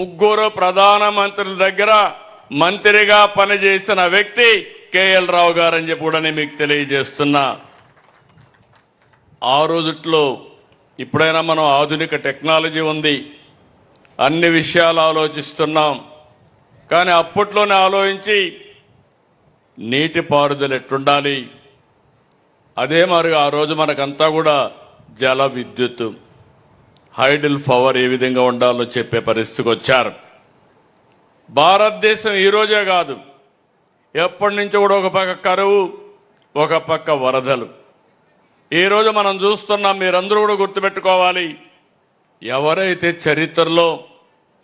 ముగ్గురు ప్రధానమంత్రుల దగ్గర మంత్రిగా పనిచేసిన వ్యక్తి కేఎల్ రావు గారని చెప్పి కూడా నేను మీకు తెలియజేస్తున్నా. ఆ రోజుట్లో ఇప్పుడైనా మనం ఆధునిక టెక్నాలజీ ఉంది, అన్ని విషయాలు ఆలోచిస్తున్నాం. కానీ అప్పట్లోనే ఆలోచించి నీటిపారుదల ఎట్లుండాలి, అదే మరి ఆ రోజు మనకంతా కూడా జల విద్యుత్ హైడల్ పవర్ ఏ విధంగా ఉండాలో చెప్పే పరిస్థితికి వచ్చారు. భారతదేశం ఈ రోజే కాదు, ఎప్పటి నుంచో కూడా ఒక పక్క కరువు, ఒక పక్క వరదలు. ఈరోజు మనం చూస్తున్నాం. మీరందరూ కూడా గుర్తుపెట్టుకోవాలి, ఎవరైతే చరిత్రలో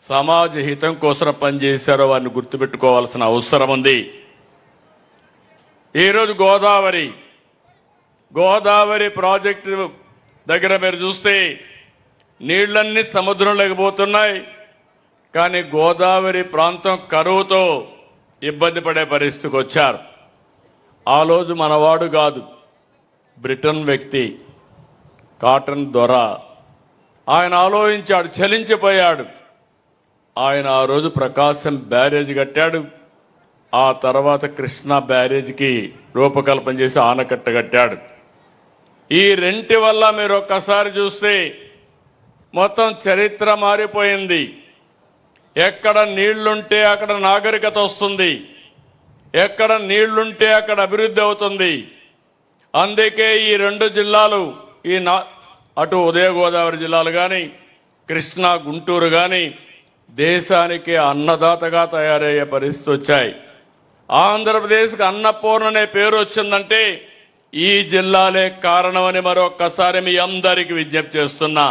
సమాజ హితం కోసం పనిచేశారో వారిని గుర్తుపెట్టుకోవాల్సిన అవసరం ఉంది. ఈరోజు గోదావరి ప్రాజెక్టు దగ్గర మీరు చూస్తే నీళ్లన్నీ సముద్రంలోకి పోతున్నాయి. కానీ గోదావరి ప్రాంతం కరువుతో ఇబ్బంది పడే పరిస్థితికి వచ్చారు. ఆ రోజు మనవాడు కాదు, బ్రిటన్ వ్యక్తి కాటన్ దొర, ఆయన ఆలోచించాడు, చలించిపోయాడు. ఆయన ఆ రోజు ప్రకాశం బ్యారేజ్ కట్టాడు. ఆ తర్వాత కృష్ణా బ్యారేజ్కి రూపకల్పన చేసి ఆనకట్ట కట్టాడు. ఈ రెంటి వల్ల మీరు ఒక్కసారి చూస్తే మొత్తం చరిత్ర మారిపోయింది. ఎక్కడ నీళ్లుంటే అక్కడ నాగరికత వస్తుంది, ఎక్కడ నీళ్లుంటే అక్కడ అభివృద్ధి అవుతుంది. అందుకే ఈ రెండు జిల్లాలు, అటు ఉదయ గోదావరి జిల్లాలు కానీ, కృష్ణా గుంటూరు కానీ దేశానికి అన్నదాతగా తయారయ్యే పరిస్థితి వచ్చాయి. ఆంధ్రప్రదేశ్కి అన్నపూర్ణ అనే పేరు వచ్చిందంటే ఈ జిల్లాలే కారణమని మరొక్కసారి మీ అందరికీ విజ్ఞప్తి చేస్తున్నా.